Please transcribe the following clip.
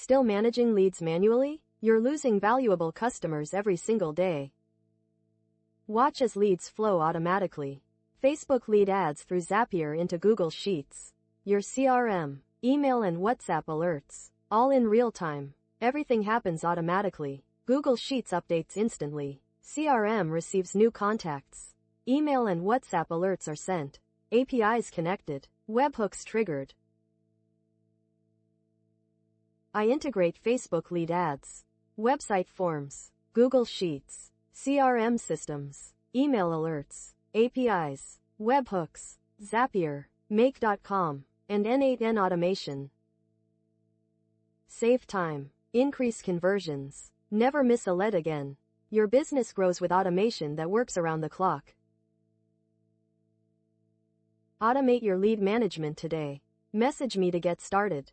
Still managing leads manually? You're losing valuable customers every single day. Watch as leads flow automatically. Facebook lead ads through Zapier into Google Sheets. Your CRM, email and WhatsApp alerts. All in real time. Everything happens automatically. Google Sheets updates instantly. CRM receives new contacts. Email and WhatsApp alerts are sent. APIs connected. Webhooks triggered. I integrate Facebook lead ads, website forms, Google Sheets, CRM systems, email alerts, APIs, webhooks, Zapier, Make.com, and N8N automation. Save time. Increase conversions. Never miss a lead again. Your business grows with automation that works around the clock. Automate your lead management today. Message me to get started.